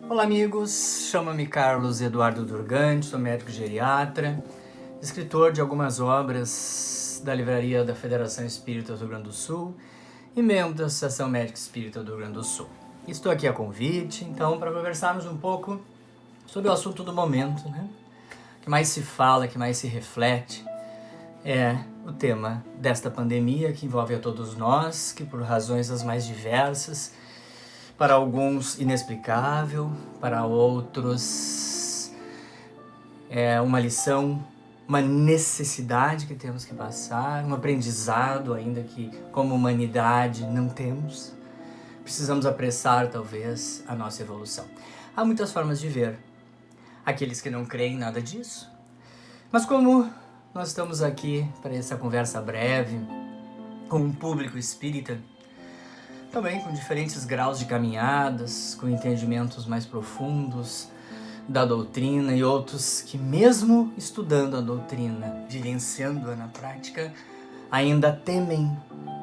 Olá amigos, chamo-me Carlos Eduardo Durgante, sou médico geriatra, escritor de algumas obras da Livraria da Federação Espírita do Rio Grande do Sul e membro da Associação Médica Espírita do Rio Grande do Sul. Estou aqui a convite, então, para conversarmos um pouco sobre o assunto do momento, né? Que mais se fala, que mais se reflete, é o tema desta pandemia que envolve a todos nós, que por razões as mais diversas, para alguns inexplicável, para outros é uma lição, uma necessidade que temos que passar, um aprendizado ainda que como humanidade não temos. Precisamos apressar talvez a nossa evolução. Há muitas formas de ver. Aqueles que não creem em nada disso. Mas como nós estamos aqui para essa conversa breve com um público espírita, também com diferentes graus de caminhadas, com entendimentos mais profundos da doutrina e outros que mesmo estudando a doutrina, vivenciando-a na prática, ainda temem,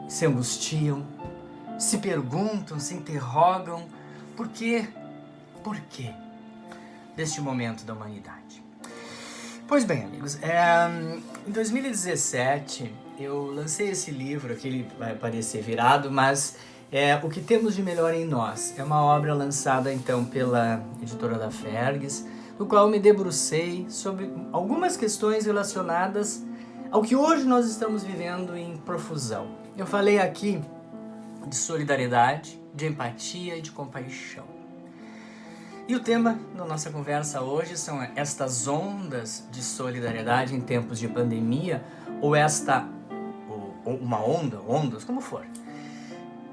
se angustiam, se perguntam, se interrogam por quê deste momento da humanidade. Pois bem, amigos, em 2017 eu lancei esse livro, aqui ele vai parecer virado, mas é O que Temos de Melhor em Nós. É uma obra lançada então pela editora da Fergues, no qual eu me debrucei sobre algumas questões relacionadas ao que hoje nós estamos vivendo em profusão. Eu falei aqui de solidariedade, de empatia e de compaixão. E o tema da nossa conversa hoje são estas ondas de solidariedade em tempos de pandemia, ou uma onda, ondas, como for.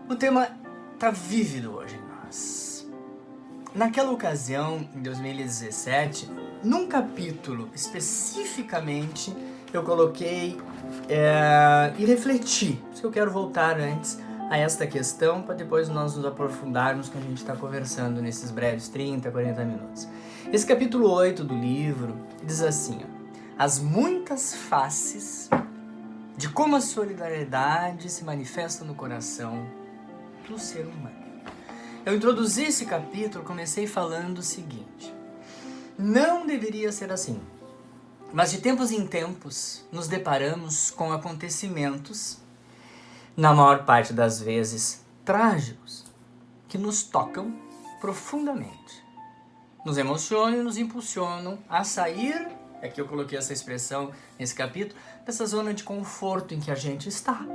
O tema está vívido hoje em nós. Naquela ocasião, em 2017, num capítulo especificamente, eu coloquei e refleti. Por isso que eu quero voltar antes a esta questão, para depois nós nos aprofundarmos que a gente está conversando nesses breves 30, 40 minutos. Esse capítulo 8 do livro diz assim, as muitas faces de como a solidariedade se manifesta no coração do ser humano. Eu introduzi esse capítulo, comecei falando o seguinte: não deveria ser assim, mas de tempos em tempos nos deparamos com acontecimentos, na maior parte das vezes trágicos, que nos tocam profundamente, nos emocionam e nos impulsionam a sair, aqui eu coloquei essa expressão nesse capítulo, dessa zona de conforto em que a gente está.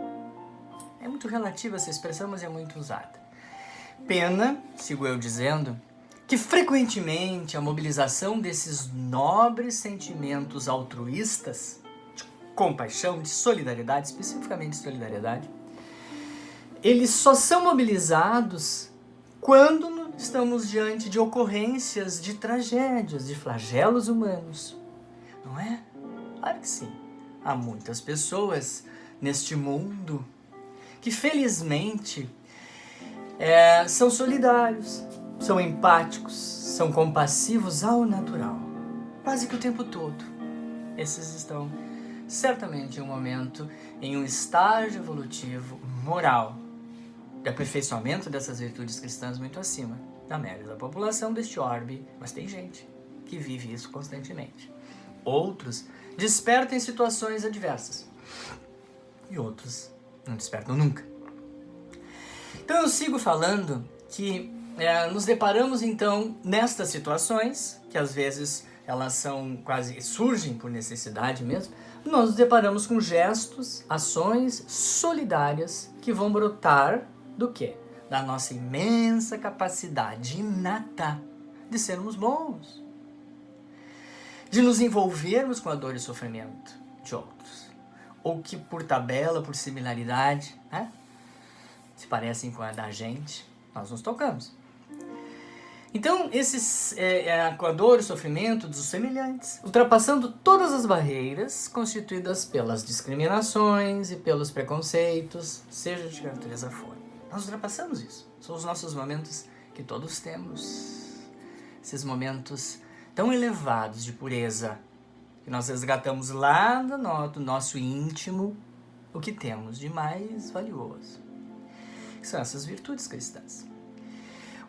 É muito relativa essa expressão, mas é muito usada. Pena, sigo eu dizendo, que frequentemente a mobilização desses nobres sentimentos altruístas, de compaixão, de solidariedade, especificamente solidariedade, eles só são mobilizados quando estamos diante de ocorrências de tragédias, de flagelos humanos. Não é? Claro que sim. Há muitas pessoas neste mundo que felizmente são solidários, são empáticos, são compassivos ao natural, quase que o tempo todo. Esses estão certamente em um momento, em um estágio evolutivo moral, de aperfeiçoamento dessas virtudes cristãs muito acima da média da população deste orbe, mas tem gente que vive isso constantemente. Outros despertam em situações adversas e outros não despertam nunca. Então eu sigo falando que nos deparamos então nestas situações, que às vezes elas são quase, surgem por necessidade mesmo, nós nos deparamos com gestos, ações solidárias que vão brotar do quê? Da nossa imensa capacidade inata de sermos bons, de nos envolvermos com a dor e sofrimento de outros, ou que por tabela, por similaridade, né, se parecem com a da gente, nós nos tocamos. Então, com a dor e sofrimento dos semelhantes, ultrapassando todas as barreiras constituídas pelas discriminações e pelos preconceitos, seja de que natureza for. Nós ultrapassamos isso. São os nossos momentos que todos temos. Esses momentos tão elevados de pureza, que nós resgatamos lá do nosso íntimo o que temos de mais valioso, que são essas virtudes cristãs.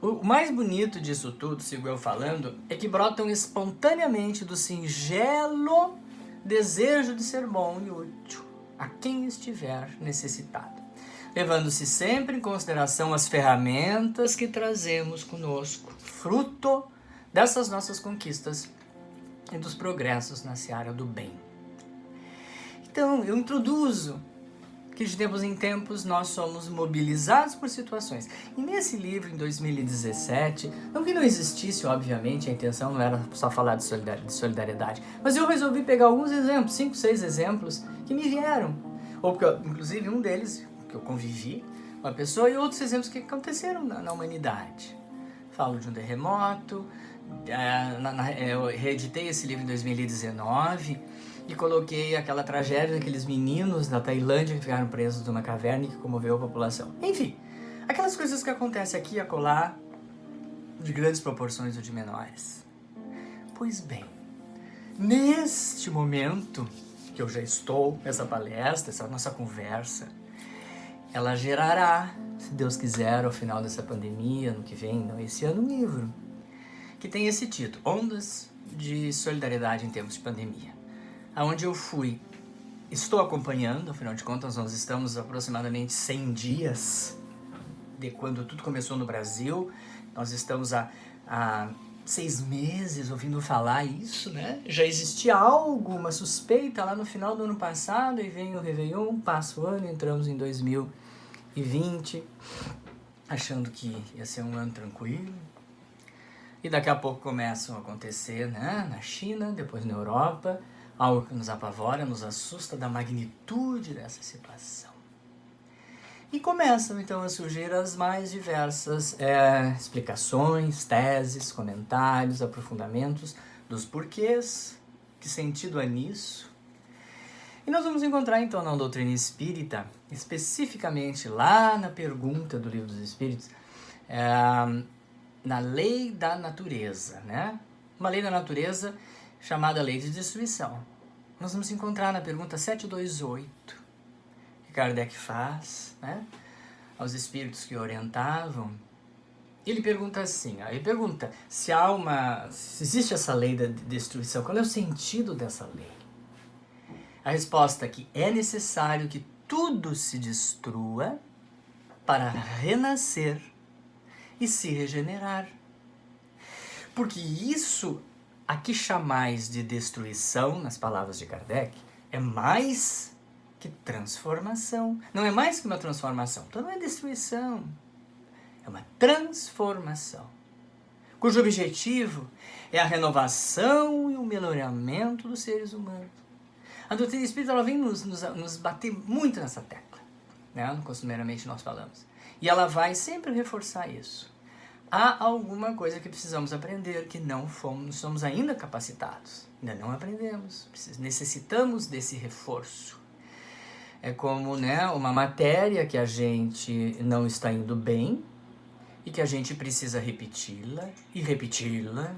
O mais bonito disso tudo, sigo eu falando, é que brotam espontaneamente do singelo desejo de ser bom e útil a quem estiver necessitado, levando-se sempre em consideração as ferramentas que trazemos conosco, fruto dessas nossas conquistas e dos progressos na seara do bem. Então, eu introduzo que de tempos em tempos nós somos mobilizados por situações. E nesse livro, em 2017, não que não existisse, obviamente, a intenção não era só falar de solidariedade, mas eu resolvi pegar alguns exemplos, 5, 6 exemplos, que me vieram. Ou porque, inclusive, um deles, que eu convivi com a pessoa, e outros exemplos que aconteceram na humanidade. Falo de um terremoto, eu reeditei esse livro em 2019, e coloquei aquela tragédia daqueles meninos da Tailândia que ficaram presos numa caverna e que comoveu a população. Enfim, aquelas coisas que acontecem aqui e acolá, de grandes proporções ou de menores. Pois bem, neste momento que eu já estou nessa palestra, essa nossa conversa, ela gerará, se Deus quiser, ao final dessa pandemia, ano que vem, não esse ano, um livro que tem esse título, Ondas de Solidariedade em Tempos de Pandemia. Aonde eu estou acompanhando, afinal de contas nós estamos aproximadamente 100 dias de quando tudo começou no Brasil, nós estamos há 6 meses ouvindo falar isso, né? Já existia algo, uma suspeita lá no final do ano passado, e vem o Réveillon, passa o ano, entramos em 2020, achando que ia ser um ano tranquilo, e daqui a pouco começam a acontecer, né? Na China, depois na Europa, algo que nos apavora, nos assusta da magnitude dessa situação. E começam então a surgir as mais diversas explicações, teses, comentários, aprofundamentos dos porquês, que sentido há nisso. E nós vamos encontrar então na doutrina espírita, especificamente lá na pergunta do Livro dos Espíritos, na lei da natureza, né? Uma lei da natureza chamada lei de destruição. Nós vamos encontrar na pergunta 728, que Kardec faz, né, aos espíritos que orientavam. Ele pergunta assim, ele pergunta se existe essa lei da destruição, qual é o sentido dessa lei? A resposta é que é necessário que tudo se destrua para renascer e se regenerar. Porque isso aqui chamais de destruição, nas palavras de Kardec, é mais que transformação. Não é mais que uma transformação. Então não é destruição. É uma transformação. Cujo objetivo é a renovação e o melhoramento dos seres humanos. A doutrina espírita ela vem nos bater muito nessa tecla, né? Costumeiramente nós falamos. E ela vai sempre reforçar isso. Há alguma coisa que precisamos aprender que não somos ainda capacitados. Ainda não aprendemos. Necessitamos desse reforço. É como, né, uma matéria que a gente não está indo bem e que a gente precisa repeti-la e repeti-la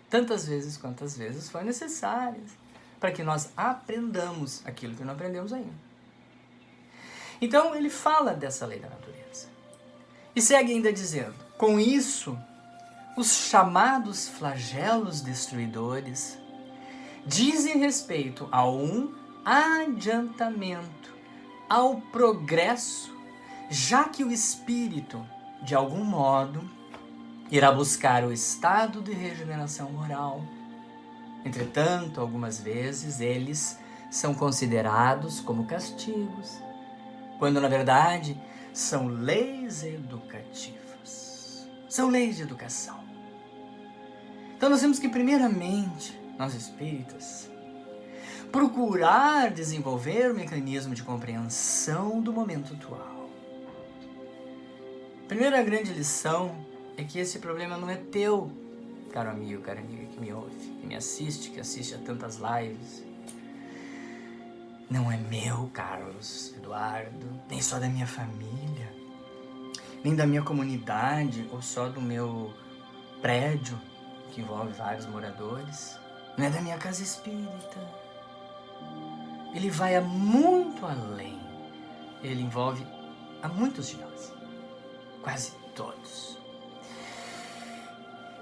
tantas vezes quantas vezes for necessárias para que nós aprendamos aquilo que não aprendemos ainda. Então ele fala dessa lei da natureza. E segue ainda dizendo: com isso, os chamados flagelos destruidores dizem respeito a um adiantamento, ao progresso, já que o espírito, de algum modo, irá buscar o estado de regeneração moral. Entretanto, algumas vezes eles são considerados como castigos, quando na verdade são leis educativas. São leis de educação. Então nós temos que, primeiramente, nós espíritas, procurar desenvolver o mecanismo de compreensão do momento atual. A primeira grande lição é que esse problema não é teu, caro amigo, cara amiga que me ouve, que me assiste, que assiste a tantas lives. Não é meu, Carlos Eduardo, nem só da minha família, nem da minha comunidade, ou só do meu prédio, que envolve vários moradores. Não é da minha casa espírita. Ele vai muito além. Ele envolve a muitos de nós. Quase todos.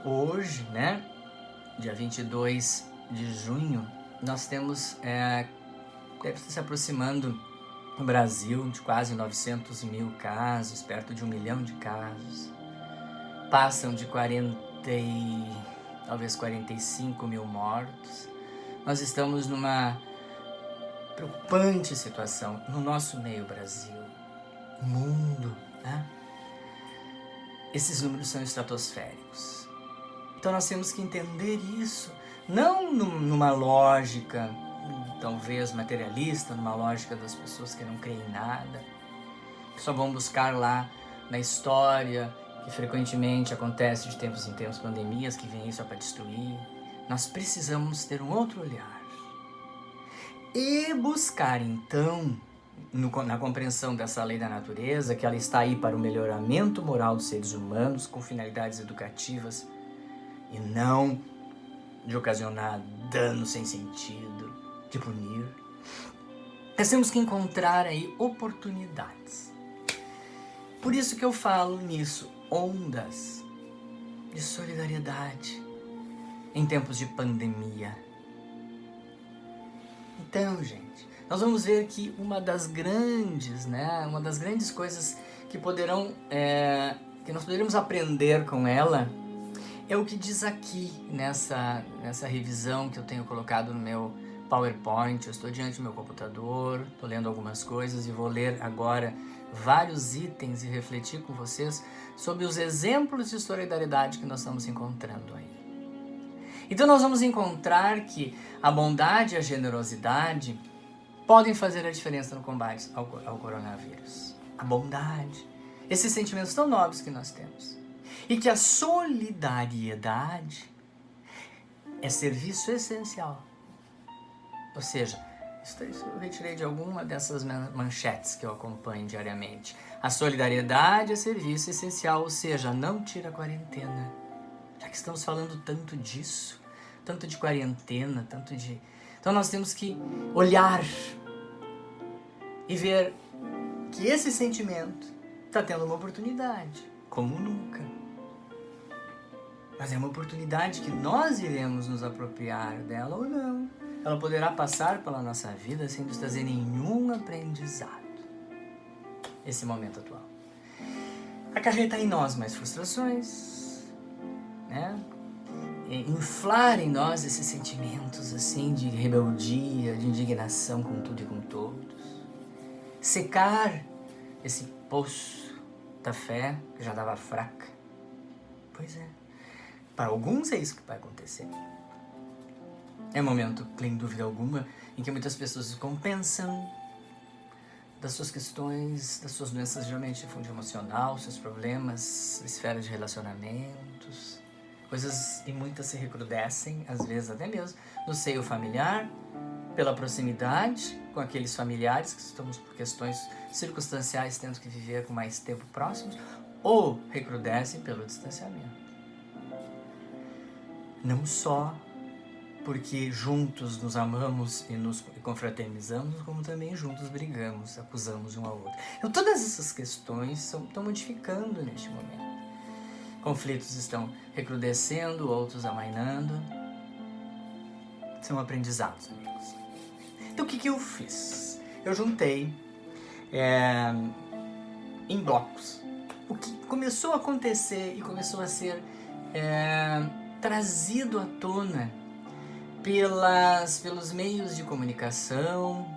Hoje, né, dia 22 de junho, nós temos, deve estar se aproximando no Brasil de quase 900 mil casos, perto de 1 milhão de casos. Passam de talvez 45 mil mortos. Nós estamos numa preocupante situação no nosso meio Brasil, mundo, né? Esses números são estratosféricos. Então nós temos que entender isso, não numa lógica talvez materialista, numa lógica das pessoas que não creem em nada, que só vão buscar lá na história, que frequentemente acontece de tempos em tempos pandemias que vêm só para destruir. Nós precisamos ter um outro olhar e buscar então, na compreensão dessa lei da natureza, que ela está aí para o melhoramento moral dos seres humanos com finalidades educativas e não de ocasionar dano sem sentido, de punir. Nós temos que encontrar aí oportunidades. Por isso que eu falo nisso, ondas de solidariedade em tempos de pandemia. Então, gente, nós vamos ver que uma das grandes coisas que que nós poderemos aprender com ela é o que diz aqui nessa revisão que eu tenho colocado no meu PowerPoint. Eu estou diante do meu computador, estou lendo algumas coisas e vou ler agora vários itens e refletir com vocês sobre os exemplos de solidariedade que nós estamos encontrando aí. Então nós vamos encontrar que a bondade e a generosidade podem fazer a diferença no combate ao coronavírus. A bondade, esses sentimentos tão nobres que nós temos. E que a solidariedade é serviço essencial. Ou seja, isso eu retirei de alguma dessas manchetes que eu acompanho diariamente. A solidariedade é serviço essencial, ou seja, não tira a quarentena. Já que estamos falando tanto disso, tanto de quarentena, Então nós temos que olhar e ver que esse sentimento está tendo uma oportunidade, como nunca. Mas é uma oportunidade que nós iremos nos apropriar dela ou não. Ela poderá passar pela nossa vida sem nos trazer nenhum aprendizado. Esse momento atual. Acarretar em nós mais frustrações, né? Inflar em nós esses sentimentos assim de rebeldia, de indignação com tudo e com todos. Secar esse poço da fé que já estava fraca. Pois é. Para alguns é isso que vai acontecer. É um momento, sem dúvida alguma, em que muitas pessoas compensam das suas questões, das suas doenças geralmente de fundo emocional, seus problemas, esfera de relacionamentos, coisas e muitas se recrudescem, às vezes até mesmo no seio familiar, pela proximidade com aqueles familiares que estamos por questões circunstanciais tendo que viver com mais tempo próximos, ou recrudescem pelo distanciamento. Não só porque juntos nos amamos e nos confraternizamos, como também juntos brigamos, acusamos um ao outro. Então todas essas questões estão modificando neste momento. Conflitos estão recrudescendo, outros amainando. São aprendizados, amigos. Então o que eu fiz? Eu juntei em blocos o que começou a acontecer e começou a ser trazido à tona pelos meios de comunicação,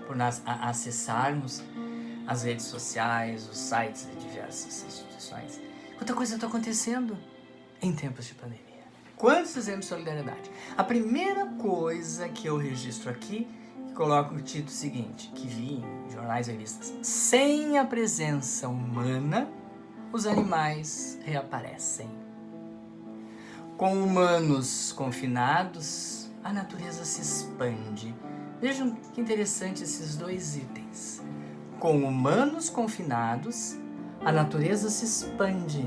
por nós acessarmos as redes sociais, os sites de diversas instituições. Quanta coisa está acontecendo em tempos de pandemia. Quantos exemplos de solidariedade? A primeira coisa que eu registro aqui, coloco o título seguinte, que vi em jornais e revistas. Sem a presença humana, os animais reaparecem. Com humanos confinados, a natureza se expande. Vejam que interessante esses dois itens. Com humanos confinados, a natureza se expande.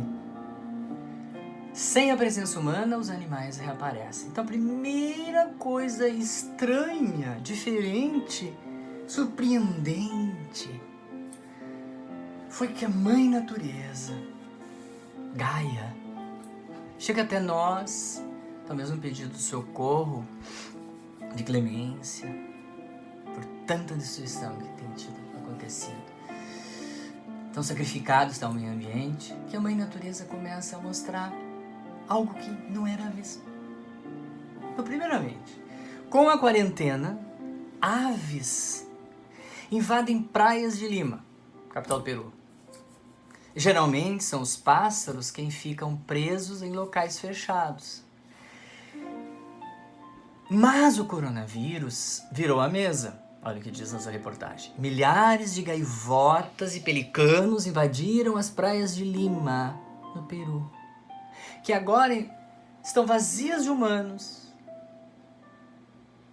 Sem a presença humana, os animais reaparecem. Então, a primeira coisa estranha, diferente, surpreendente, foi que a mãe natureza, Gaia, chega até nós, talvez um pedido de socorro, de clemência, por tanta destruição que tem acontecido. Tão sacrificado está o meio ambiente, que a mãe natureza começa a mostrar algo que não era visto. Então, primeiramente, com a quarentena, aves invadem praias de Lima, capital do Peru. Geralmente são os pássaros quem ficam presos em locais fechados. Mas o coronavírus virou a mesa. Olha o que diz nessa reportagem. Milhares de gaivotas e pelicanos invadiram as praias de Lima, no Peru, que agora estão vazias de humanos,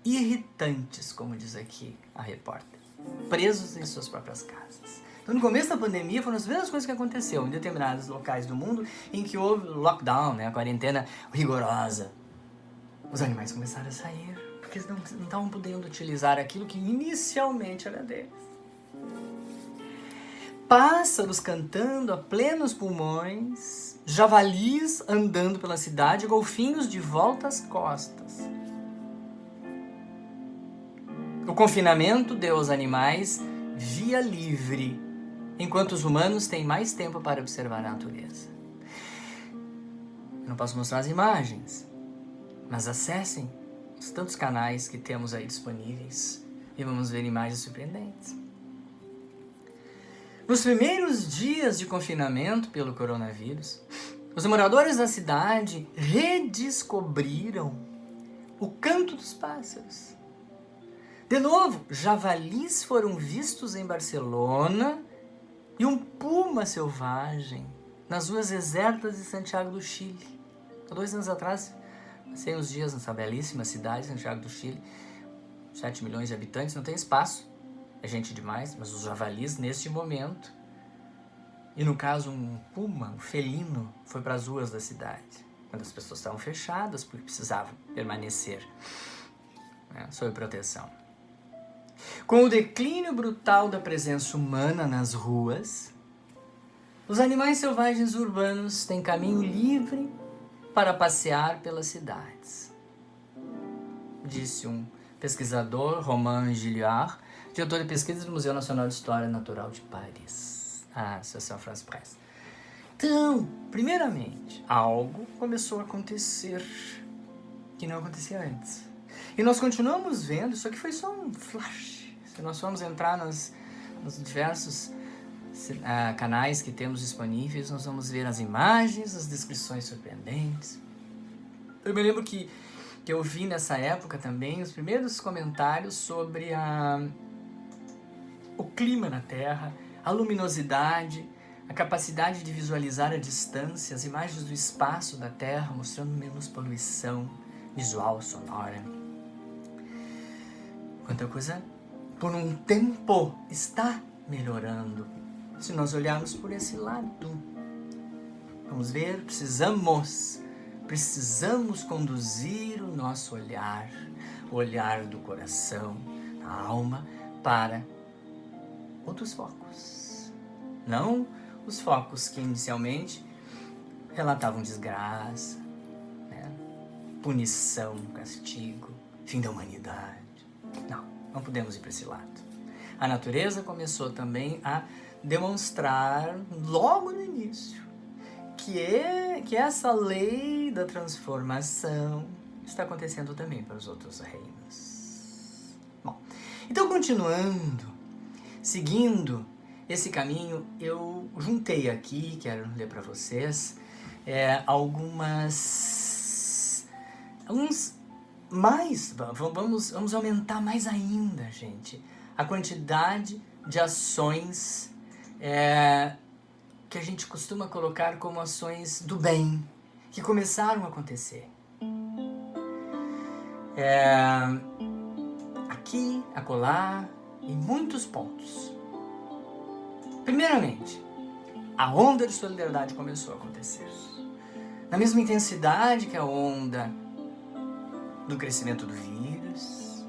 irritantes, como diz aqui a repórter, presos em suas próprias casas. Então, no começo da pandemia, foram as mesmas coisas que aconteceu em determinados locais do mundo em que houve lockdown, a quarentena rigorosa. Os animais começaram a sair, porque eles não estavam podendo utilizar aquilo que inicialmente era deles. Pássaros cantando a plenos pulmões, javalis andando pela cidade, golfinhos de volta às costas. O confinamento deu aos animais via livre, enquanto os humanos têm mais tempo para observar a natureza. Eu não posso mostrar as imagens, mas acessem os tantos canais que temos aí disponíveis e vamos ver imagens surpreendentes. Nos primeiros dias de confinamento pelo coronavírus, os moradores da cidade redescobriram o canto dos pássaros. De novo, javalis foram vistos em Barcelona e um puma selvagem nas ruas desertas de Santiago do Chile. Há 2 anos atrás, passei uns dias nessa belíssima cidade, Santiago do Chile, 7 milhões de habitantes, não tem espaço, é gente demais, mas os javalis neste momento, e no caso um puma, um felino, foi para as ruas da cidade, quando as pessoas estavam fechadas porque precisavam permanecer sob proteção. Com o declínio brutal da presença humana nas ruas, os animais selvagens urbanos têm caminho livre para passear pelas cidades, disse um pesquisador, Romain Gilliard, diretor de pesquisa do Museu Nacional de História Natural de Paris, a Associação France Presse. Então, primeiramente, algo começou a acontecer que não acontecia antes. E nós continuamos vendo, isso aqui foi só um flash. Se nós formos entrar nos diversos canais que temos disponíveis, nós vamos ver as imagens, as descrições surpreendentes. Eu me lembro que eu vi nessa época também os primeiros comentários sobre o clima na Terra, a luminosidade, a capacidade de visualizar a distância, as imagens do espaço da Terra, mostrando menos poluição visual, sonora. Quanta coisa, por um tempo, está melhorando. Se nós olharmos por esse lado, vamos ver, precisamos conduzir o nosso olhar, o olhar do coração, da alma, para outros focos. Não os focos que inicialmente relatavam desgraça, punição, castigo, fim da humanidade. Não podemos ir para esse lado. A natureza começou também a demonstrar, logo no início, que essa lei da transformação está acontecendo também para os outros reinos. Bom, então continuando, seguindo esse caminho, eu juntei aqui, quero ler para vocês, vamos aumentar mais ainda, gente, a quantidade de ações que a gente costuma colocar como ações do bem, que começaram a acontecer. Aqui, acolá, em muitos pontos. Primeiramente, a onda de solidariedade começou a acontecer. Na mesma intensidade que a onda do crescimento do vírus,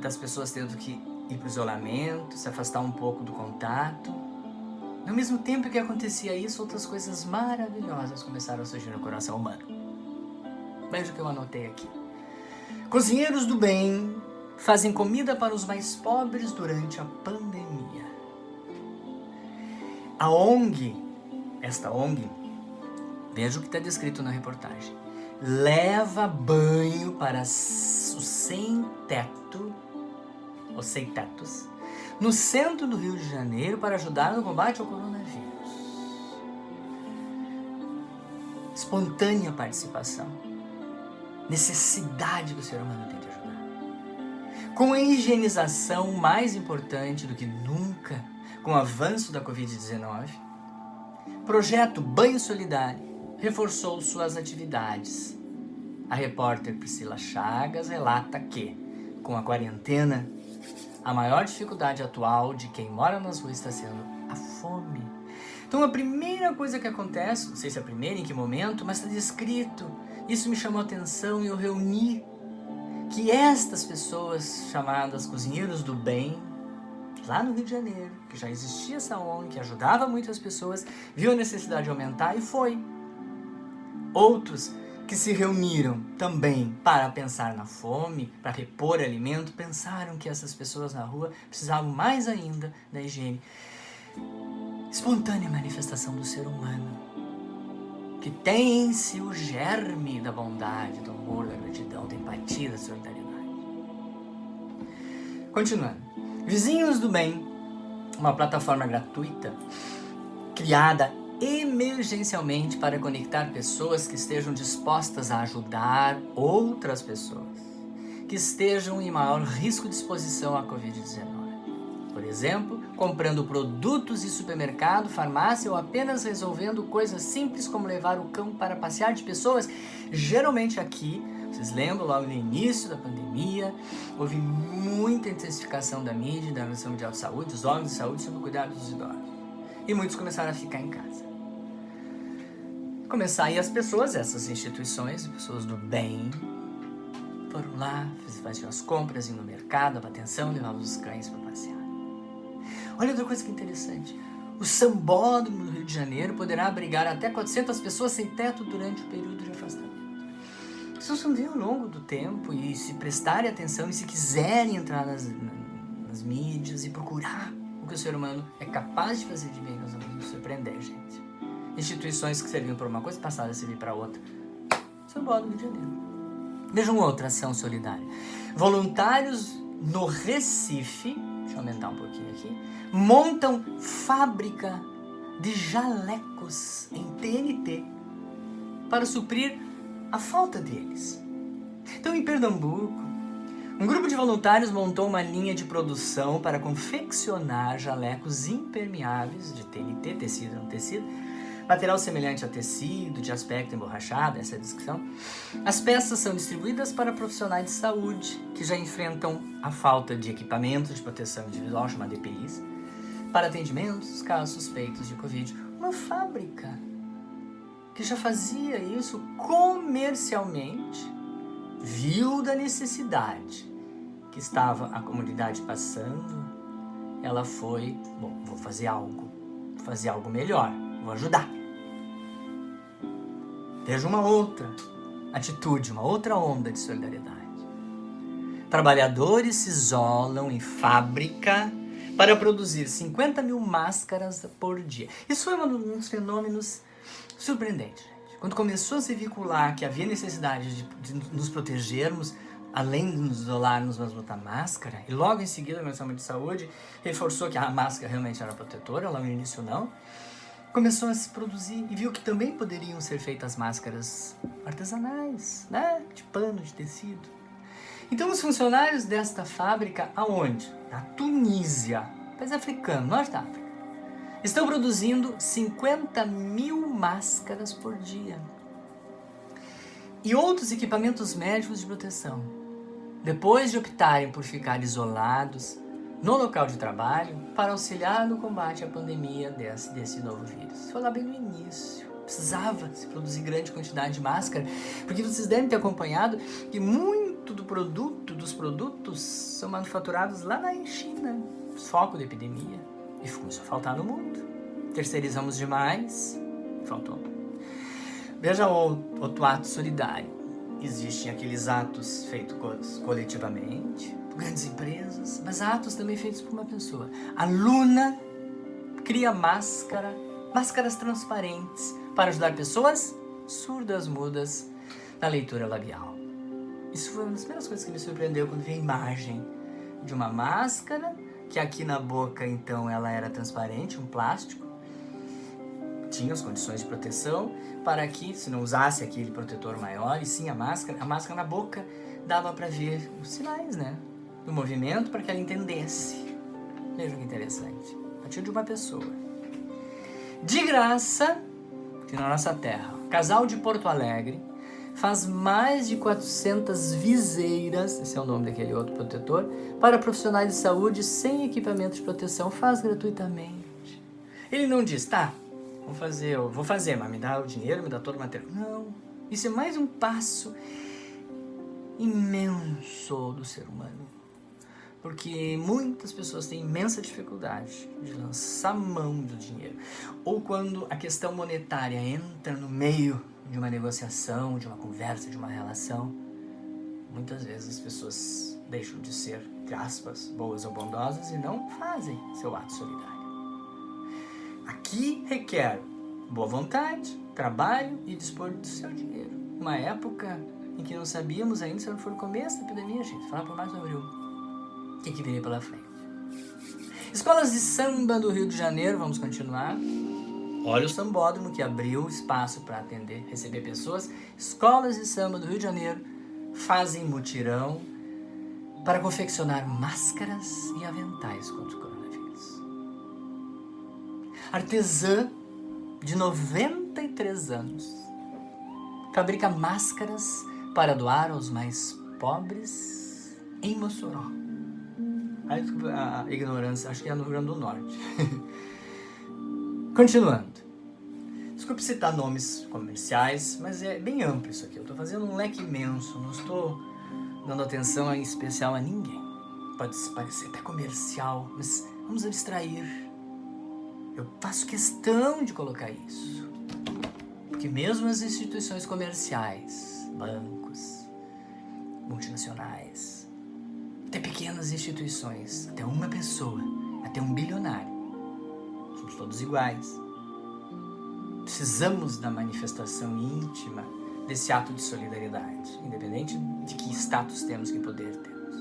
das pessoas tendo que ir para o isolamento, se afastar um pouco do contato. Ao mesmo tempo que acontecia isso, outras coisas maravilhosas começaram a surgir no coração humano. Veja o que eu anotei aqui. Cozinheiros do bem fazem comida para os mais pobres durante a pandemia. A ONG, esta ONG, veja o que está descrito na reportagem, leva banho para os sem-teto, os sem-tetos, no centro do Rio de Janeiro para ajudar no combate ao coronavírus. Espontânea participação. Necessidade que o ser humano tem de ajudar. Com a higienização mais importante do que nunca, com o avanço da Covid-19, projeto Banho Solidário reforçou suas atividades. A repórter Priscila Chagas relata que, com a quarentena, a maior dificuldade atual de quem mora nas ruas está sendo a fome. Então a primeira coisa que acontece, não sei se é a primeira, em que momento, mas está descrito. Isso me chamou a atenção e eu reuni que estas pessoas chamadas cozinheiros do bem, lá no Rio de Janeiro, que já existia essa ONG, que ajudava muitas pessoas, viu a necessidade de aumentar e foi. Outros que se reuniram também para pensar na fome, para repor alimento, pensaram que essas pessoas na rua precisavam mais ainda da higiene. Espontânea manifestação do ser humano, que tem em si o germe da bondade, do amor, da gratidão, da empatia, da solidariedade. Continuando. Vizinhos do Bem, uma plataforma gratuita criada emergencialmente para conectar pessoas que estejam dispostas a ajudar outras pessoas que estejam em maior risco de exposição à Covid-19. Por exemplo, comprando produtos de supermercado, farmácia ou apenas resolvendo coisas simples como levar o cão para passear de pessoas. Geralmente aqui, vocês lembram, logo no início da pandemia, houve muita intensificação da mídia, da Organização Mundial de Saúde, dos órgãos de saúde sobre o cuidado dos idosos. E muitos começaram a ficar em casa. Começar aí as pessoas, essas instituições, pessoas do bem, foram lá, faziam as compras, iam no mercado, davam atenção, levavam os cães para passear. Olha outra coisa que interessante. O Sambódromo do Rio de Janeiro poderá abrigar até 400 pessoas sem teto durante o período de afastamento. Se vocês vão ver ao longo do tempo e se prestarem atenção e se quiserem entrar nas mídias e procurar o que o ser humano é capaz de fazer de bem, nós vamos nos surpreender, gente. Instituições que serviam para uma coisa passaram a servir para outra. Sambódromo do Rio de Janeiro. Vejam outra ação solidária. Voluntários no Recife, deixa eu aumentar um pouquinho aqui, montam fábrica de jalecos em TNT para suprir a falta deles. Então, em Pernambuco, um grupo de voluntários montou uma linha de produção para confeccionar jalecos impermeáveis de TNT, tecido não tecido, material semelhante a tecido, de aspecto emborrachado, essa é a descrição. As peças são distribuídas para profissionais de saúde que já enfrentam a falta de equipamentos de proteção individual, chamada EPIs, para atendimentos, casos suspeitos de Covid. Uma fábrica que já fazia isso comercialmente, viu da necessidade que estava a comunidade passando, ela foi, vou fazer algo melhor, vou ajudar. Veja uma outra atitude, uma outra onda de solidariedade. Trabalhadores se isolam em fábrica para produzir 50 mil máscaras por dia. Isso foi um dos fenômenos surpreendentes, gente. Quando começou a se vincular que havia necessidade de nos protegermos, além de nos isolarmos, vamos botar máscara, e logo em seguida a Organização Mundial de Saúde reforçou que a máscara realmente era protetora, lá no início não, começou a se produzir e viu que também poderiam ser feitas máscaras artesanais, né? De pano, de tecido. Então os funcionários desta fábrica, aonde? Na Tunísia, país africano, norte da África, estão produzindo 50 mil máscaras por dia. E outros equipamentos médicos de proteção. Depois de optarem por ficar isolados no local de trabalho para auxiliar no combate à pandemia desse novo vírus. Foi lá bem no início. Precisava se produzir grande quantidade de máscara, porque vocês devem ter acompanhado que muito dos produtos são manufaturados lá na China, foco da epidemia, e começou a faltar no mundo. Terceirizamos demais. Faltou. Veja outro ato solidário. Existem aqueles atos feitos coletivamente, por grandes empresas, mas há atos também feitos por uma pessoa. A Luna cria máscaras transparentes para ajudar pessoas surdas, mudas, na leitura labial. Isso foi uma das primeiras coisas que me surpreendeu quando vi a imagem de uma máscara, que aqui na boca, então, ela era transparente, um plástico, tinha as condições de proteção, para que, se não usasse aquele protetor maior, e sim a máscara na boca dava para ver os sinais, né, do movimento, para que ela entendesse. Veja que interessante. A partir de uma pessoa. De graça, aqui na nossa terra, casal de Porto Alegre faz mais de 400 viseiras, esse é o nome daquele outro protetor, para profissionais de saúde sem equipamento de proteção, faz gratuitamente. Ele não diz, tá, vou fazer, mas me dá o dinheiro, me dá todo o material. Não, isso é mais um passo imenso do ser humano. Porque muitas pessoas têm imensa dificuldade de lançar mão do dinheiro. Ou quando a questão monetária entra no meio de uma negociação, de uma conversa, de uma relação, muitas vezes as pessoas deixam de ser, entre aspas, boas ou bondosas e não fazem seu ato solidário. Aqui requer boa vontade, trabalho e dispor do seu dinheiro. Uma época em que não sabíamos ainda, se não for o começo da epidemia, gente, falar por mais sobre o que viria pela frente. Escolas de samba do Rio de Janeiro, vamos continuar. Olha o sambódromo que abriu espaço para atender, receber pessoas. Escolas de samba do Rio de Janeiro fazem mutirão para confeccionar máscaras e aventais contra o coronavírus. Artesã de 93 anos fabrica máscaras para doar aos mais pobres em Mossoró. A ignorância, acho que é no Rio Grande do Norte. Continuando. Desculpe citar nomes comerciais, mas é bem amplo isso aqui. Eu estou fazendo um leque imenso, não estou dando atenção em especial a ninguém. Pode parecer até comercial, mas vamos abstrair. Eu faço questão de colocar isso. Porque mesmo as instituições comerciais, bancos, multinacionais, até pequenas instituições, até uma pessoa, até um bilionário, somos todos iguais. Precisamos da manifestação íntima desse ato de solidariedade, independente de que status temos, que poder temos.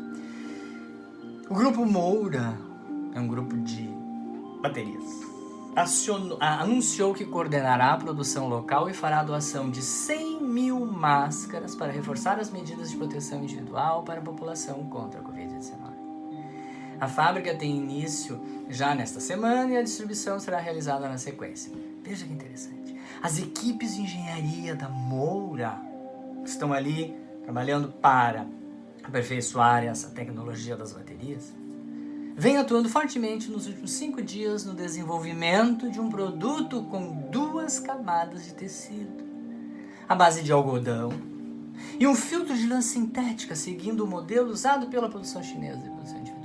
O Grupo Moura é um grupo de baterias. Anunciou que coordenará a produção local e fará a doação de 100 mil máscaras para reforçar as medidas de proteção individual para a população contra a Covid-19. A fábrica tem início já nesta semana e a distribuição será realizada na sequência. Veja que interessante. As equipes de engenharia da Moura estão ali trabalhando para aperfeiçoar essa tecnologia das baterias. Vem atuando fortemente nos últimos 5 dias no desenvolvimento de um produto com 2 camadas de tecido, à base de algodão, e um filtro de lã sintética, seguindo o modelo usado pela produção chinesa de produção individual.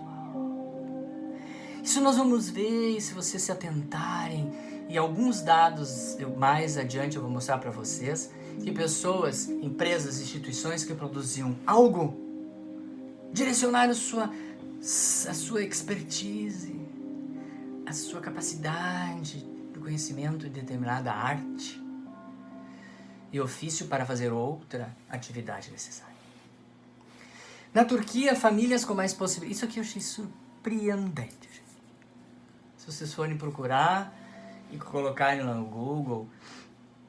Isso nós vamos ver, se vocês se atentarem, e alguns dados mais adiante eu vou mostrar para vocês, que pessoas, empresas, instituições que produziam algo, direcionaram a sua expertise, a sua capacidade de conhecimento de determinada arte e ofício para fazer outra atividade necessária. Na Turquia, famílias com mais possibilidades... Isso aqui eu achei surpreendente. Se vocês forem procurar e colocarem lá no Google,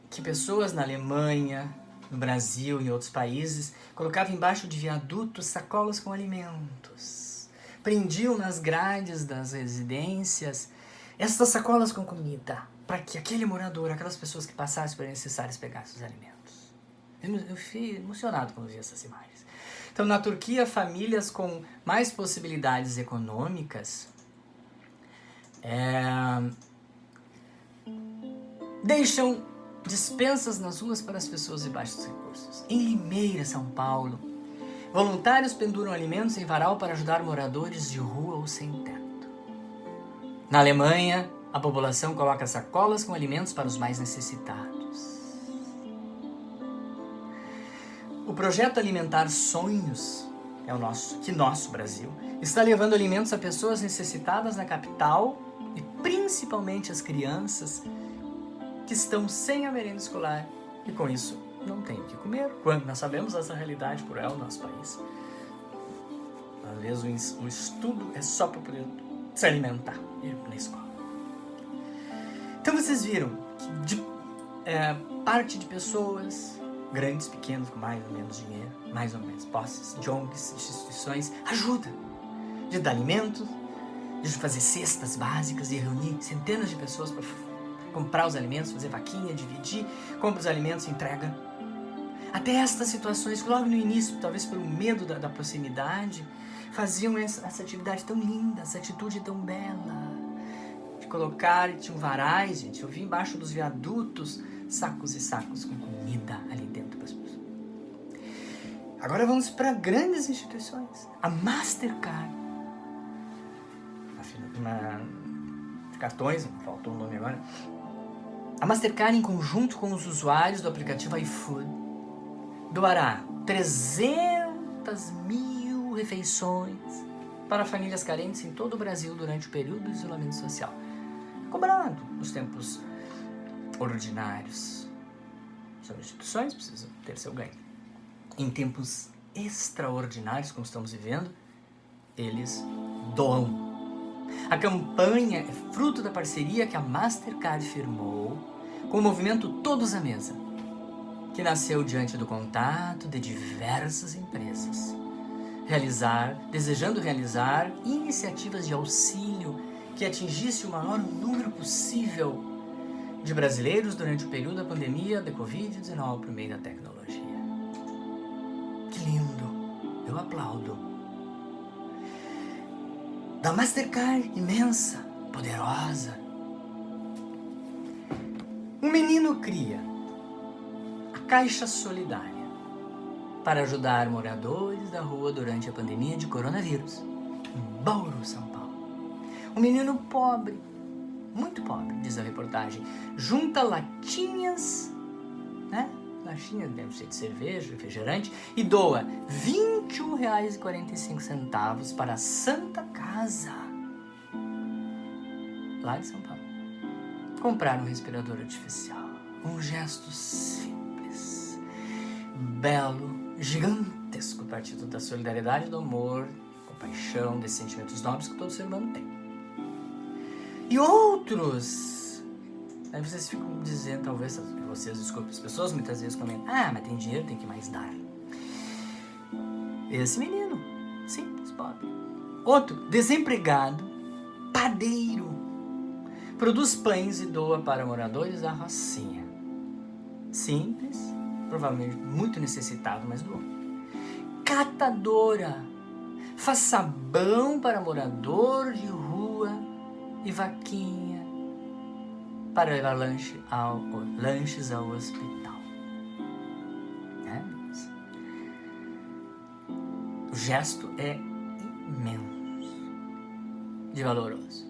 que pessoas na Alemanha, no Brasil e em outros países colocavam embaixo de viadutos sacolas com alimentos. Prendiam nas grades das residências essas sacolas com comida, para que aquele morador, aquelas pessoas que passassem por necessárias pegassem os alimentos. Eu fiquei emocionado quando vi essas imagens. Então, na Turquia, famílias com mais possibilidades econômicas deixam dispensas nas ruas para as pessoas de baixos recursos. Em Limeira, São Paulo, voluntários penduram alimentos em varal para ajudar moradores de rua ou sem teto. Na Alemanha, A população coloca sacolas com alimentos para os mais necessitados. O projeto Alimentar Sonhos, nosso Brasil, está levando alimentos a pessoas necessitadas na capital e principalmente as crianças que estão sem a merenda escolar e com isso não têm o que comer. Quando nós sabemos essa realidade por no nosso país, às vezes o estudo é só para poder se alimentar e ir na escola. Então vocês viram que parte de pessoas, grandes, pequenos, com mais ou menos dinheiro, mais ou menos posses, de ONGs, instituições, ajuda de dar alimentos, de fazer cestas básicas e reunir centenas de pessoas para comprar os alimentos, fazer vaquinha, dividir, compra os alimentos e entrega. Até estas situações, que logo no início, talvez pelo medo da proximidade, faziam essa atividade tão linda, essa atitude tão bela, de colocar, tinham varais, gente, eu vi embaixo dos viadutos, sacos e sacos com comida ali dentro para as pessoas. Agora vamos para grandes instituições. A Mastercard, de cartões, faltou o nome agora. A Mastercard, em conjunto com os usuários do aplicativo iFood, doará 300 mil refeições para famílias carentes em todo o Brasil durante o período do isolamento social, cobrado nos tempos ordinários. As instituições precisam ter seu ganho. Em tempos extraordinários, como estamos vivendo, eles doam. A campanha é fruto da parceria que a Mastercard firmou com o movimento Todos à Mesa, que nasceu diante do contato de diversas empresas, desejando realizar iniciativas de auxílio que atingisse o maior número possível de brasileiros durante o período da pandemia da Covid-19 por meio da tecnologia. Que lindo! Eu aplaudo. Da Mastercard imensa, poderosa. Um menino cria a Caixa Solidária para ajudar moradores da rua durante a pandemia de coronavírus, em Bauru, São Paulo. Um menino pobre, muito pobre, diz a reportagem, junta latinhas, latinhas deve ser de cerveja, refrigerante, e doa R$ 21,45 para a Santa Casa, lá de São Paulo, comprar um respirador artificial. Um gesto simples, belo, gigantesco, partido da solidariedade, do amor, compaixão, desses sentimentos nobres que todo ser humano tem. E outros, aí vocês ficam dizendo, talvez vocês, desculpem, as pessoas muitas vezes comentam, mas tem dinheiro, tem que mais dar. Esse menino, simples, pobre. Outro, desempregado, padeiro, produz pães e doa para moradores da Rocinha. Simples, provavelmente muito necessitado, mas doou. Catadora, faz sabão para morador de rua e vaquinha para levar lanches ao hospital. O gesto é imenso, de valoroso.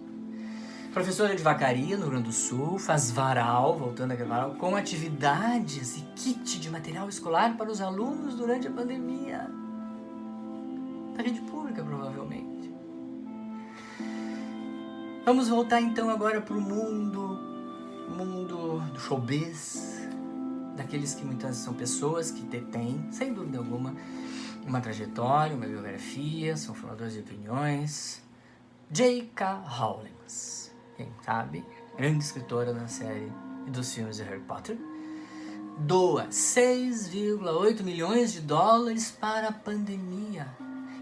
Professora de vacaria no Rio Grande do Sul faz varal, voltando a varal, com atividades e kit de material escolar para os alunos durante a pandemia. Da rede pública, provavelmente. Vamos voltar então agora para o mundo do showbiz, daqueles que muitas são pessoas que detêm, sem dúvida alguma, uma trajetória, uma biografia, são formadores de opiniões. J.K. Rowling, quem sabe, grande escritora da série e dos filmes de Harry Potter, doa 6,8 milhões de dólares para a pandemia.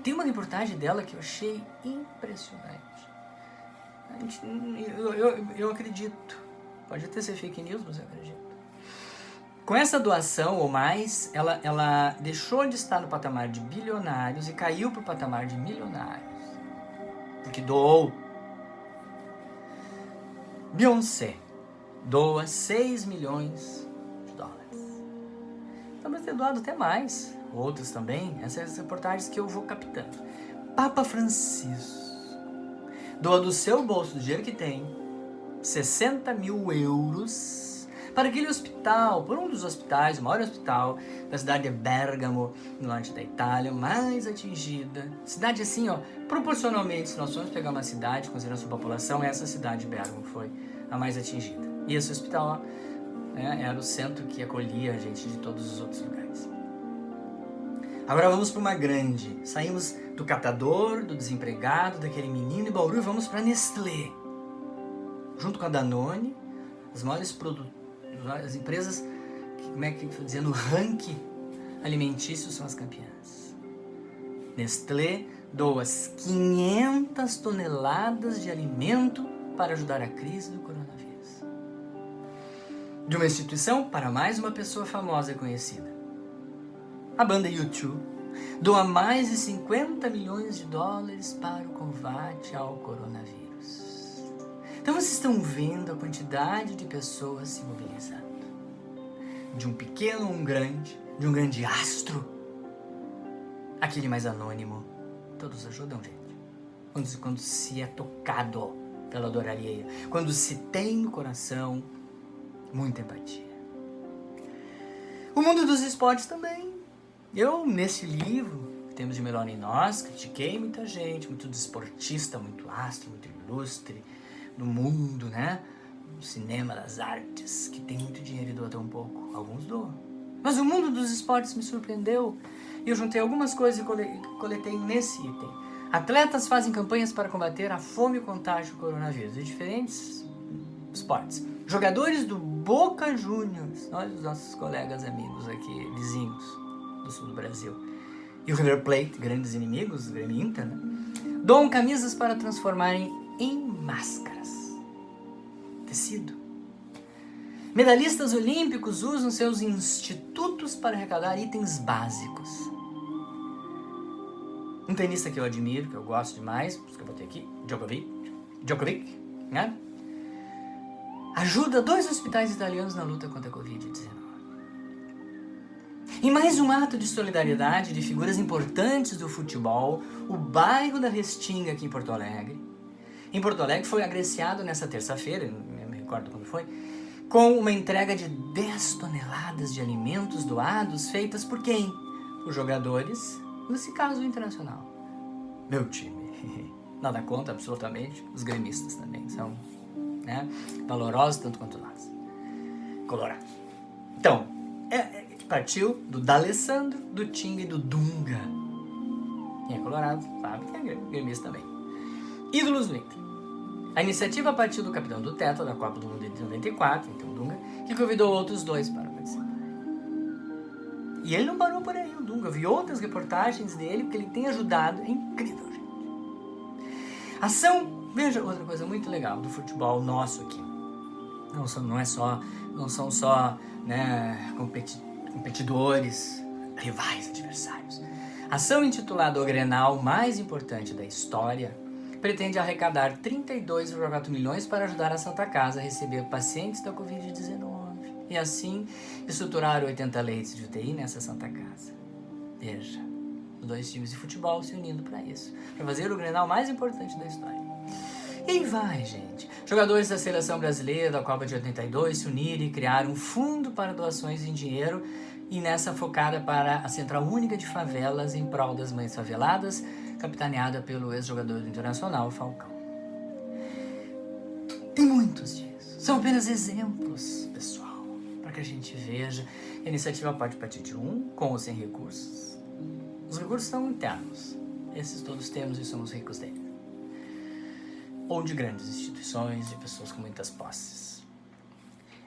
Tem uma reportagem dela que eu achei impressionante. Eu acredito. Pode até ser fake news, mas eu acredito. Com essa doação ou mais, ela deixou de estar no patamar de bilionários e caiu para o patamar de milionários. Porque doou. Beyoncé doa 6 milhões de dólares. Talvez ter doado até mais. Outros também. Essas reportagens que eu vou captando. Papa Francisco doa do seu bolso, do dinheiro que tem, 60 mil euros para aquele hospital, por um dos hospitais, o maior hospital da cidade de Bergamo, no norte da Itália, mais atingida. Cidade assim, ó, proporcionalmente, se nós formos pegar uma cidade, considerando a sua população, essa cidade de Bergamo foi a mais atingida. E esse hospital, ó, era o centro que acolhia a gente de todos os outros lugares. Agora vamos para uma grande. Saímos do catador, do desempregado, daquele menino de Bauru e vamos para a Nestlé. Junto com a Danone, as maiores as empresas que, como é que eu dizia, no ranking alimentício são as campeãs. Nestlé doa 500 toneladas de alimento para ajudar a crise do coronavírus. De uma instituição para mais uma pessoa famosa e conhecida. A banda U2 doa mais de 50 milhões de dólares para o combate ao coronavírus. Então vocês estão vendo a quantidade de pessoas se mobilizando. De um pequeno a um grande, de um grande astro, aquele mais anônimo. Todos ajudam, gente. Quando se é tocado pela dor alheia. Quando se tem no coração muita empatia. O mundo dos esportes também. Eu, nesse livro, que temos de melhor em nós, critiquei muita gente, muito desportista, muito astro, muito ilustre, do mundo, né? Do cinema, das artes, que tem muito dinheiro e doa tão pouco. Alguns doam. Mas o mundo dos esportes me surpreendeu. E eu juntei algumas coisas e coletei nesse item. Atletas fazem campanhas para combater a fome e o contágio do coronavírus. De diferentes esportes. Jogadores do Boca Juniors. Olha os nossos colegas amigos aqui, vizinhos do sul do Brasil. E o River Plate, grandes inimigos, o Grêmio Inter, né? Doam camisas para transformarem em máscaras. Tecido. Medalhistas olímpicos usam seus institutos para arrecadar itens básicos. Um tenista que eu admiro, que eu gosto demais, que eu botei aqui, Djokovic, né? Ajuda 2 hospitais italianos na luta contra a Covid-19. Em mais um ato de solidariedade de figuras importantes do futebol, o bairro da Restinga, aqui em Porto Alegre. Em Porto Alegre foi agraciado nessa terça-feira, não me recordo quando foi, com uma entrega de 10 toneladas de alimentos doados, feitas por quem? Os jogadores, nesse caso o Internacional. Meu time. Nada contra, absolutamente. Os gremistas também são, né, valorosos tanto quanto nós. Colorados. Então, partiu do D'Alessandro, do Tinga e do Dunga. Quem é colorado sabe que é gremista também. Ídolos do Inter. A iniciativa partiu do capitão do Tetra da Copa do Mundo de 94, então o Dunga, que convidou outros 2 para participar. E ele não parou por aí, o Dunga. Eu vi outras reportagens dele, porque ele tem ajudado. É incrível, gente. Ação, veja outra coisa muito legal do futebol nosso aqui. Não são só, né, competidores, rivais, adversários. Ação intitulada O Grenal mais importante da história pretende arrecadar 32,4 milhões para ajudar a Santa Casa a receber pacientes da Covid-19 e assim estruturar 80 leitos de UTI nessa Santa Casa. Veja, os 2 times de futebol se unindo para isso, para fazer o Grenal mais importante da história. E aí vai, gente. Jogadores da seleção brasileira da Copa de 82 se uniram e criaram um fundo para doações em dinheiro e nessa focada para a Central Única de Favelas em prol das mães faveladas, capitaneada pelo ex-jogador do Internacional, Falcão. Tem muitos disso. São apenas exemplos, pessoal, para que a gente veja. A iniciativa pode partir de com ou sem recursos. Os recursos são internos. Esses todos temos e somos ricos deles. Ou de grandes instituições, de pessoas com muitas posses.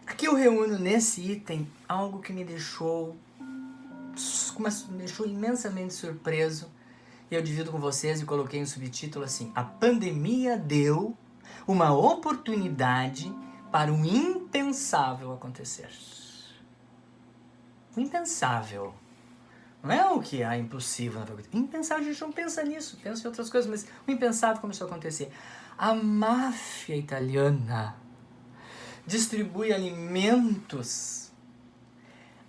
Aqui eu reúno nesse item algo que me deixou imensamente surpreso. E eu divido com vocês e coloquei um subtítulo assim: a pandemia deu uma oportunidade para um impensável acontecer. O impensável. Não é o que é impossível. Impensável, a gente não pensa nisso, pensa em outras coisas, mas o impensável começou a acontecer. A máfia italiana distribui alimentos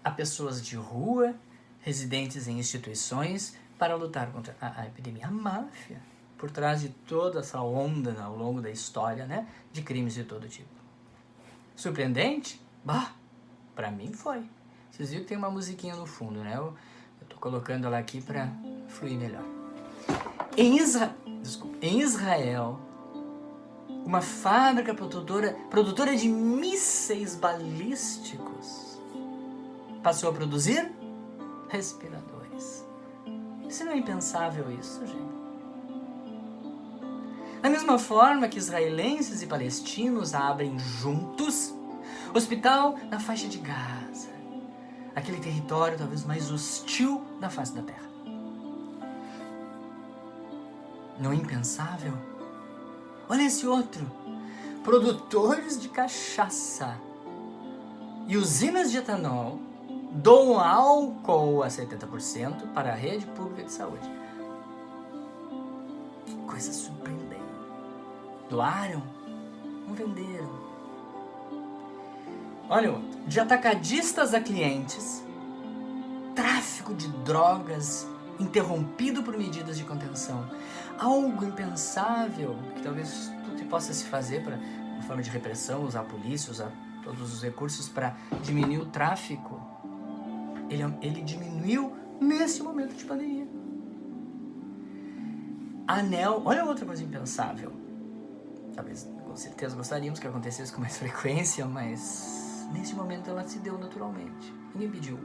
a pessoas de rua, residentes em instituições, para lutar contra a epidemia. A máfia, por trás de toda essa onda ao longo da história, né, de crimes de todo tipo. Surpreendente? Bah, pra mim foi. Vocês viram que tem uma musiquinha no fundo, né? Eu tô colocando ela aqui pra fluir melhor. Em Israel, uma fábrica produtora de mísseis balísticos passou a produzir respiradores. Isso não é impensável isso, gente? Da mesma forma que israelenses e palestinos abrem juntos hospital na faixa de Gaza, aquele território talvez mais hostil da face da terra. Não é impensável? Olha esse outro. Produtores de cachaça e usinas de etanol doam álcool a 70% para a rede pública de saúde. Que coisa surpreendente. Doaram, não venderam. Olha outro. De atacadistas a clientes, tráfico de drogas interrompido por medidas de contenção. Algo impensável que talvez tudo possa se fazer para uma forma de repressão, usar a polícia, usar todos os recursos para diminuir o tráfico. Ele diminuiu nesse momento de pandemia. Anel, olha outra coisa impensável. Talvez, com certeza, gostaríamos que acontecesse com mais frequência, mas nesse momento ela se deu naturalmente. Ninguém pediu.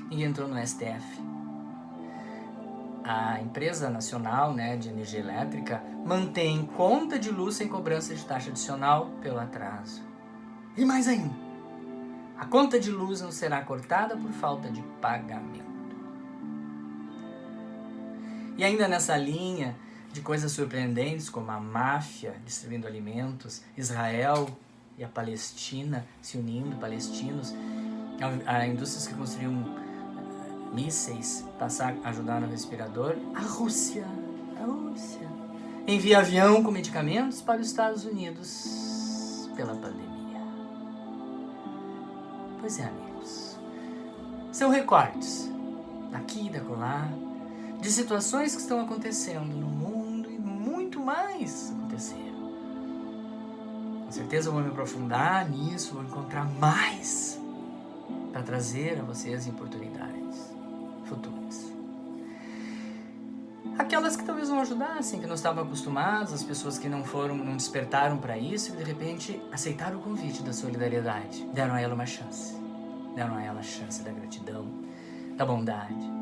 Ninguém entrou no STF. A empresa nacional, de energia elétrica mantém conta de luz sem cobrança de taxa adicional pelo atraso. E mais ainda, a conta de luz não será cortada por falta de pagamento. E ainda nessa linha de coisas surpreendentes como a máfia distribuindo alimentos, Israel e a Palestina se unindo, palestinos, a indústrias que construíam mísseis passar a ajudar no respirador, a Rússia envia avião com medicamentos para os Estados Unidos pela pandemia. Pois é, amigos, são recortes daqui e dacolá de situações que estão acontecendo no mundo e muito mais aconteceram. Com certeza eu vou me aprofundar nisso, vou encontrar mais para trazer a vocês oportunidades futuras. Aquelas que talvez não ajudassem, que não estavam acostumadas, as pessoas que não despertaram para isso e de repente aceitaram o convite da solidariedade, deram a ela uma chance. Deram a ela a chance da gratidão, da bondade.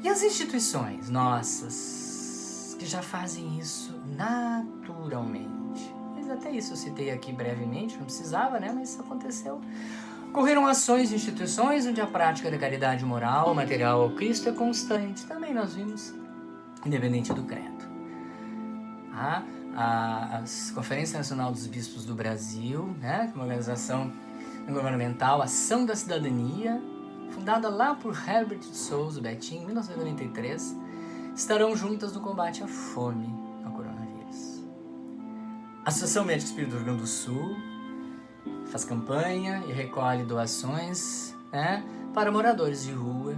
E as instituições nossas, que já fazem isso naturalmente. Mas até isso eu citei aqui brevemente, não precisava, mas isso aconteceu. Ocorreram ações de instituições onde a prática da caridade moral, material ao Cristo é constante. Também nós vimos, independente do credo. A Conferência Nacional dos Bispos do Brasil, uma organização governamental, Ação da Cidadania, fundada lá por Herbert de Souza, Betinho, em 1993, estarão juntas no combate à fome ao coronavírus. A Associação Médica Espírita do Rio Grande do Sul faz campanha e recolhe doações para moradores de rua.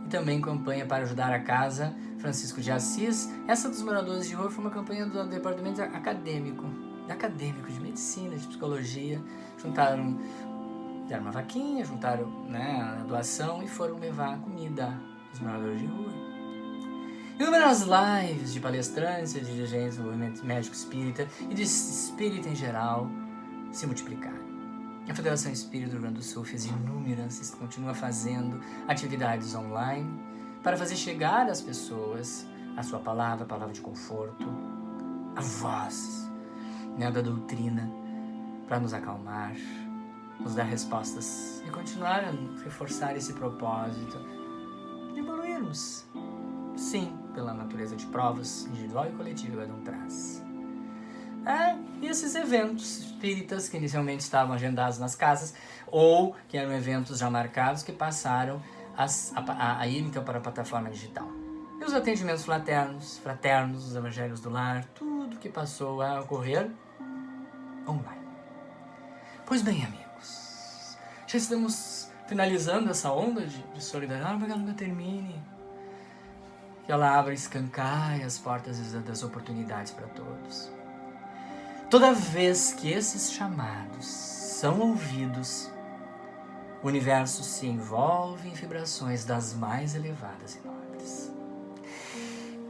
E também campanha para ajudar a Casa Francisco de Assis. Essa dos moradores de rua foi uma campanha do departamento acadêmico de medicina, de psicologia. Deram uma vaquinha, juntaram a doação e foram levar comida aos moradores de rua. Inúmeras lives de palestrantes e dirigentes do movimento médico espírita e de espírita em geral se multiplicaram. A Federação Espírita do Rio Grande do Sul fez inúmeras e continua fazendo atividades online para fazer chegar às pessoas a sua palavra, a palavra de conforto, a voz da doutrina, para nos acalmar, nos dar respostas e continuar a reforçar esse propósito de evoluirmos, sim, pela natureza de provas individual e coletiva que cada um traz. E esses eventos espíritas que inicialmente estavam agendados nas casas ou que eram eventos já marcados que passaram a ir então para a plataforma digital. E os atendimentos fraternos, os evangelhos do lar, tudo que passou a ocorrer online. Pois bem, amigos, já estamos finalizando essa onda de solidariedade, para que ela não termine, que ela abra, escancaie as portas das oportunidades para todos. Toda vez que esses chamados são ouvidos, o universo se envolve em vibrações das mais elevadas e nobres.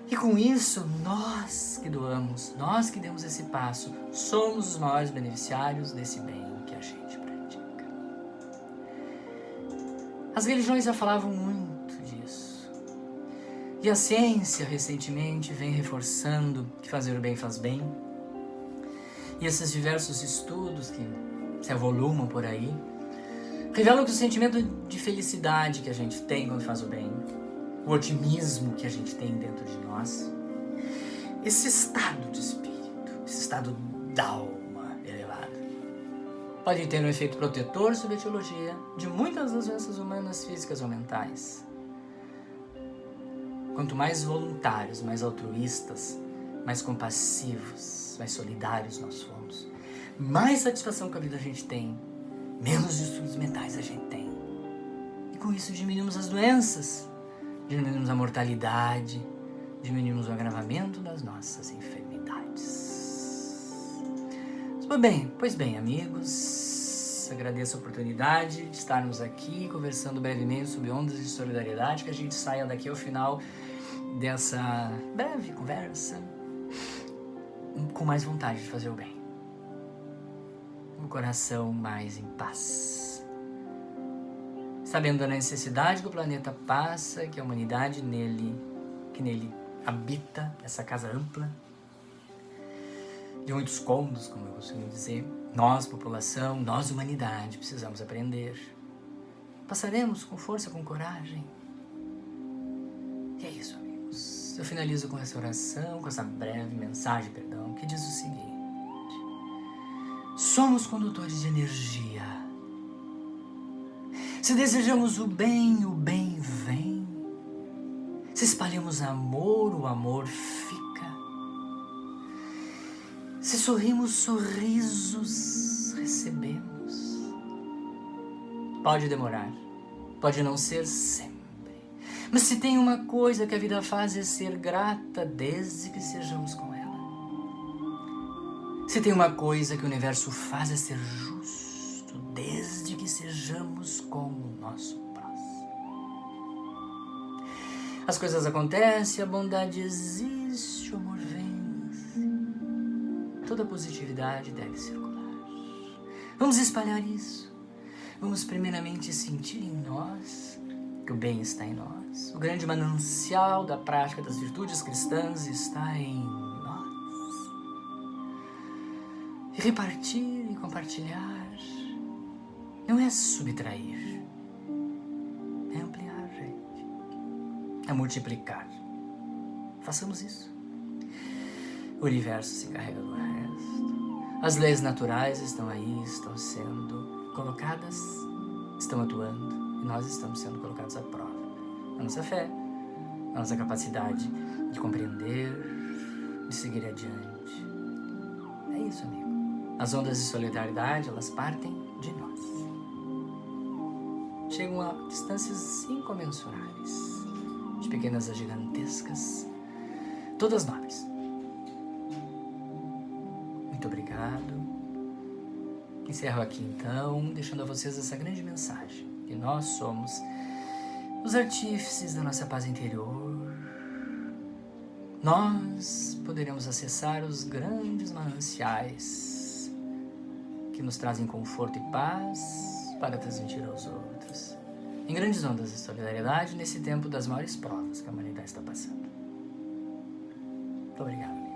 E com isso, nós que doamos, nós que demos esse passo, somos os maiores beneficiários desse bem que a gente pratica. As religiões já falavam muito disso. E a ciência, recentemente, vem reforçando que fazer o bem faz bem. E esses diversos estudos que se avolumam por aí, revelam que o sentimento de felicidade que a gente tem quando faz o bem, o otimismo que a gente tem dentro de nós, esse estado de espírito, esse estado d'alma elevado, pode ter um efeito protetor sobre a etiologia de muitas das doenças humanas, físicas ou mentais. Quanto mais voluntários, mais altruístas, mais compassivos, mais solidários nós formos, mais satisfação com a vida a gente tem, menos distúrbios mentais a gente tem. E com isso diminuímos as doenças, diminuímos a mortalidade, diminuímos o agravamento das nossas enfermidades. Pois bem, amigos, agradeço a oportunidade de estarmos aqui conversando brevemente sobre ondas de solidariedade, que a gente saia daqui ao final dessa breve conversa com mais vontade de fazer o bem, um coração mais em paz, sabendo da necessidade que o planeta passa, que a humanidade que nele habita, essa casa ampla, de muitos cômodos, como eu costumo dizer, nós, população, nós, humanidade, precisamos aprender. Passaremos com força, com coragem. E é isso, amigos. Eu finalizo com essa oração, com essa breve mensagem, que diz o seguinte: somos condutores de energia. Se desejamos o bem vem. Se espalhamos amor, o amor fica. Se sorrimos, sorrisos recebemos. Pode demorar, pode não ser sempre. Mas se tem uma coisa que a vida faz é ser grata desde que sejamos com ela. Se tem uma coisa que o universo faz é ser justo desde que sejamos com o nosso próximo. As coisas acontecem, a bondade existe, o amor vence. Toda positividade deve circular. Vamos espalhar isso. Vamos primeiramente sentir em nós que o bem está em nós. O grande manancial da prática das virtudes cristãs está em nós. E repartir e compartilhar não é subtrair, é ampliar, gente. É multiplicar. Façamos isso. O universo se encarrega do resto. As leis naturais estão aí, estão sendo colocadas, estão atuando, e nós estamos sendo colocados à prova. A nossa fé, a nossa capacidade de compreender, de seguir adiante. É isso, amigo. As ondas de solidariedade, elas partem de nós. Chegam a distâncias incomensuráveis, de pequenas a gigantescas, todas nobres. Muito obrigado. Encerro aqui então, deixando a vocês essa grande mensagem, que nós somos os artífices da nossa paz interior. Nós poderemos acessar os grandes mananciais que nos trazem conforto e paz para transmitir aos outros, em grandes ondas de solidariedade nesse tempo das maiores provas que a humanidade está passando. Muito obrigado.